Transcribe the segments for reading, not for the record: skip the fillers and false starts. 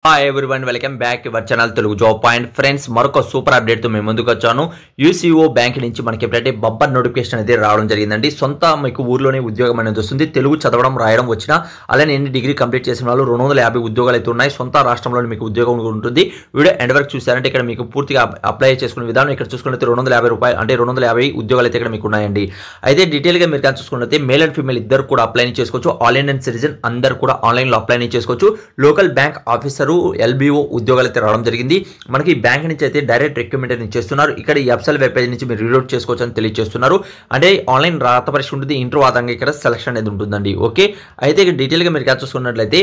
Hi everyone, welcome back your channel Telugu job point. Friends, మరొక super అప్డేట్తో మేము ముందుకు వచ్చాను. యూసీఓ బ్యాంక్ నుంచి మనకి ఎప్పుడైతే బంపర్ నోటిఫికేషన్ అనేది రావడం జరిగిందండి. సొంత మీకు ఊర్లోనే ఉద్యోగం అనేది వస్తుంది. తెలుగు చదవడం రాయడం వచ్చినా, అలానే ఎన్ని డిగ్రీ కంప్లీట్ చేసిన వాళ్ళు 250 ఉద్యోగాలు అయితే ఉన్నాయి. సొంత రాష్ట్రంలో మీకు ఉద్యోగం ఉంటుంది. వీడియో ఎండ్ వరకు చూసారంటే ఇక్కడ మీకు పూర్తిగా అప్లై చేసుకునే విధానం ఇక్కడ చూసుకుంటే ₹250 అంటే 250 ఉద్యోగాలు అయితే ఇక్కడ మీకు ఉన్నాయండి. అయితే డీటెయిల్గా మీరు కానీ చూసుకుంటే మేల్ అండ్ ఫీమేల్ ఇద్దరు కూడా అప్లై చేసుకోవచ్చు. ఆల్ ఇండియన్ సిటిజన్ అందరు కూడా ఆన్లైన్లో అప్లై చేసుకోవచ్చు. లోకల్ బ్యాంక్ ఆఫీసర్ ఎల్బిఓ ఉద్యోగాలు అయితే రావడం జరిగింది. మనకి బ్యాంక్ నుంచి అయితే డైరెక్ట్ రిక్రూట్మెంట్ అనేది చేస్తున్నారు. ఇక్కడ ఈ వెబ్సైట్ వెబ్ పేజ్ నుంచి మీరు రీడౌట్ చేసుకోవచ్చు అని తెలియజేస్తున్నారు. అంటే ఆన్లైన్ రాత పరీక్ష ఉంటుంది, ఇంటర్వ్యూ ఆధారంగా ఇక్కడ సెలక్షన్ అనేది ఉంటుందండి. ఓకే, అయితే ఇక్కడ డీటెయిల్గా మీరు చూసుకున్నట్లయితే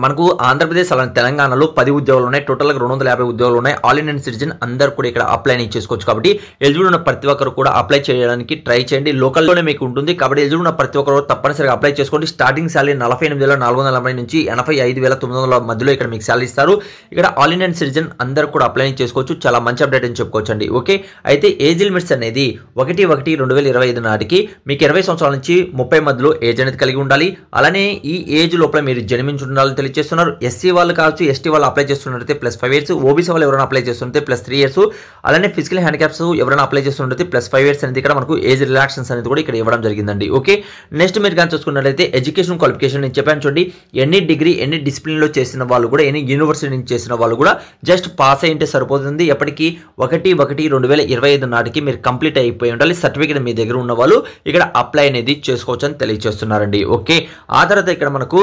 మనకు ఆంధ్రప్రదేశ్ అలానే తెలంగాణలో 10 ఉద్యోగాలు ఉన్నాయి. టోటల్గా 250 ఉద్యోగాలు ఉన్నాయి. ఆల్ ఇండియన్ సిటిజన్ అందరూ కూడా ఇక్కడ అప్లై చేసుకోవచ్చు. కాబట్టి ఎలిజిబుల్ ఉన్న ప్రతి ఒక్కరు కూడా అప్లై చేయడానికి ట్రై చేయండి. లోకల్లోనే మీకు ఉంటుంది కాబట్టి ఎలిజిబుల్ ఉన్న ప్రతి ఒక్కరు తప్పనిసరిగా అప్లై చేసుకోండి. స్టార్టింగ్ శాలరీ 48,440 నుంచి 85,900 మధ్యలో ఇక్కడ మీకు శాలరీ ఇస్తారు. ఇక్కడ ఆల్ ఇండియన్ సిటిజన్ అందరూ కూడా అప్లై చేసుకోవచ్చు. చాలా మంచి అప్డేట్ అని చెప్పుకోవచ్చు అండి. ఓకే, అయితే ఏజ్ లిమిట్స్ అనేది 1/1/2025 నాటికి మీకు 20 సంవత్సరాల నుంచి 30 మధ్యలో ఏజ్ అనేది కలిగి ఉండాలి. అలానే ఈ ఏజ్ లోపల మీరు జన్మించి ఉండాలి తెలియజేస్తున్నారు. ఎస్సీ వాళ్ళు కావచ్చు, ఎస్టీ వాళ్ళు అప్లై చేస్తున్నట్లయితే +5 years, ఓబీసీ వాళ్ళు ఎవరైనా అప్లై చేస్తుంటే +3 years, అలానే ఫిజికల్ హ్యాండిక్యాప్స్ ఎవరైనా అప్లై చేస్తున్నట్లయితే +5 years అనేది ఇక్కడ మనకు ఏజ్ రిలాక్సేషన్స్ అనేది కూడా ఇక్కడ ఇవ్వడం జరిగిందండి. ఓకే, నెక్స్ట్ మీరు కానీ చూసుకున్నట్లయితే ఎడ్యుకేషన్ క్వాలిఫికేషన్ నేను చెప్పాను చూడండి. ఎన్ని డిగ్రీ ఎన్ని డిసిప్లిన్లో చేసిన వాళ్ళు కూడా, ఎన్ని యూనివర్సిటీ నుంచి చేసిన వాళ్ళు కూడా జస్ట్ పాస్ అయ్యింటే సరిపోతుంది. ఎప్పటికీ 1/1/2025 నాటికి మీరు కంప్లీట్ అయిపోయి ఉండాలి. సర్టిఫికేట్ మీ దగ్గర ఉన్న వాళ్ళు ఇక్కడ అప్లై అనేది చేసుకోవచ్చు అని తెలియజేస్తున్నారండి. ఓకే, ఆ తర్వాత ఇక్కడ మనకు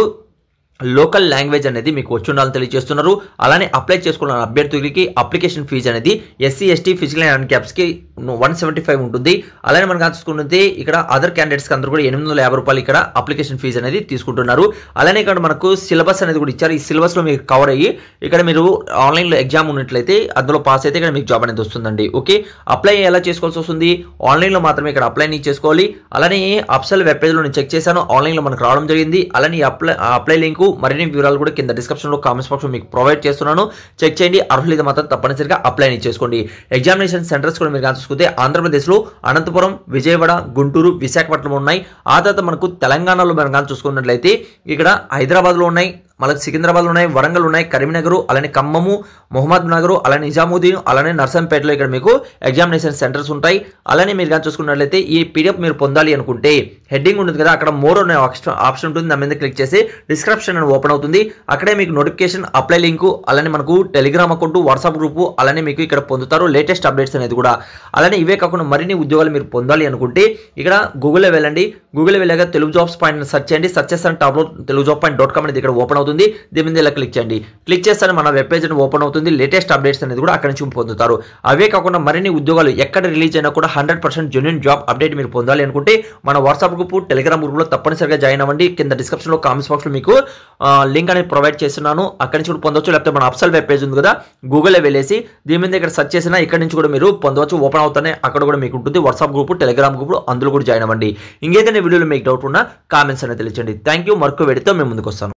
లోకల్ లాంగ్వేజ్ అనేది మీకు వచ్చి ఉండాలని తెలియజేస్తున్నారు. అలానే అప్లై చేసుకున్న అభ్యర్థులకి అప్లికేషన్ ఫీజు అనేది ఎస్సీ ఎస్టీ ఫిజికల్ హ్యాండిక్యాప్స్కి 175 ఉంటుంది. అలానే మనం చూసుకుంటే ఇక్కడ అదర్ క్యాండిడేట్స్కి అందరూ కూడా ₹850 ఇక్కడ అప్లికేషన్ ఫీజు అనేది తీసుకుంటున్నారు. అలానే ఇక్కడ మనకు సిలబస్ అనేది కూడా ఇచ్చారు. ఈ సిలబస్లో మీకు కవర్ అయ్యి ఇక్కడ మీరు ఆన్లైన్లో ఎగ్జామ్ ఉన్నట్లయితే అందులో పాస్ అయితే ఇక్కడ మీకు జాబ్ అనేది వస్తుందండి. ఓకే, అప్లై ఎలా చేసుకోవాల్సి వస్తుంది? ఆన్లైన్లో మాత్రమే ఇక్కడ అప్లై చేసుకోవాలి. అలానే అప్సల్ వెబ్ పేజ్లో నేను చెక్ చేశాను, ఆన్లైన్లో మనకు రావడం జరిగింది. అలానే అప్లై లింక్ మరిన్ని వివరాలు కూడా కింద డిస్క్రిప్షన్లో కామెంట్స్ బాక్స్లో మీకు ప్రొవైడ్ చేస్తున్నాను. చెక్ చేయండి. అర్హులైతే మాత్రం తప్పనిసరిగా అప్లై చేసుకోండి. ఎగ్జామినేషన్ సెంటర్స్ కూడా మీరు చూసుకుంటే ఆంధ్రప్రదేశ్లో అనంతపురం, విజయవాడ, గుంటూరు, విశాఖపట్నం ఉన్నాయి. ఆ తర్వాత మనకు తెలంగాణలో మనం చూసుకున్నట్లయితే ఇక్కడ హైదరాబాద్లో ఉన్నాయి, మనకు సికింద్రాబాద్లో ఉన్నాయి, వరంగల్ ఉన్నాయి, కరీంనగర్, అలానే ఖమ్మము, మహమ్మద్ నగర్, అలానే నిజాముద్దీన్, అలానే నర్సంపేటలో ఇక్కడ మీకు ఎగ్జామినేషన్ సెంటర్స్ ఉంటాయి. అలానే మీరు కానీ చూసుకున్నట్లయితే ఈ పీడిఎఫ్ మీరు పొందాలి అనుకుంటే హెడ్డింగ్ ఉంటుంది కదా, అక్కడ మోర్ అనే ఆప్షన్ ఉంటుంది. దాని మీద క్లిక్ చేసి డిస్క్రిప్షన్ అని ఓపెన్ అవుతుంది. అక్కడే మీకు నోటిఫికేషన్, అప్లై లింకు, అలానే మనకు టెలిగ్రామ్ అకౌంట్, వాట్సాప్ గ్రూపు అలానే మీకు ఇక్కడ పొందుతారు లేటెస్ట్ అప్డేట్స్ అనేది కూడా. అలానే ఇవే కాకుండా మరిన్ని ఉద్యోగాలు మీరు పొందాలి అనుకుంటే ఇక్కడ గూగుల్లో వెళ్ళండి. గూగుల్లో వెళ్ళాక తెలుగు జాబ్స్ పాయింట్ సెర్చ్ చేయండి. సెర్చ్ చేస్తాను టాప్లో telugujob.com అనేది ఇక్కడ ఓపెన్ అవుతుంది. దీని మీద ఇలా క్లిక్ చేయండి. క్లిక్ చేస్తానే మన వెబ్ పేజ్ అని ఓపెన్ అవుతుంది. లేటెస్ట్ అప్డేట్స్ అనేది కూడా అక్కడ నుంచి పొందుతారు. అవే కాకుండా మరిన్ని ఉద్యోగాలు ఎక్కడ రిలీజ్ అయినా కూడా 100% జెన్యూన్ జాబ్ అప్డేట్ మీరు పొందాలి అనుకుంటే మన వాట్సాప్ గ్రూప్, టెలిగ్రామ్ గ్రూప్లో తప్పనిసరిగా జాయిన్ అవ్వండి. కింద డిస్క్రిప్షన్లో కామెంట్స్ బాక్స్లో మీకు లింక్ అనేది ప్రొవైడ్ చేస్తున్నాను. అక్కడి నుంచి కూడా పొందవచ్చు. లేకపోతే మన అప్సల్ వెబ్ పేజ్ ఉంది కదా, గూగుల్లో వెళ్ళేసి దీని మీద ఇక్కడ సెర్చ్ చేసినా ఇక్కడ నుంచి కూడా మీరు పొందవచ్చు. ఓపెన్ అవుతానే అక్కడ కూడా మీకు ఉంటుంది వాట్సాప్ గ్రూప్, టెలిగ్రామ్ గ్రూప్, అందులో కూడా జాయిన్ అవ్వండి. ఇంకేదైనా వీడియోలో మీకు డౌట్ ఉన్నా కామెంట్స్ అనేది తెలియజేయండి. Thank you. మరొక వీడియోతో మేము ముందుకు వస్తాను.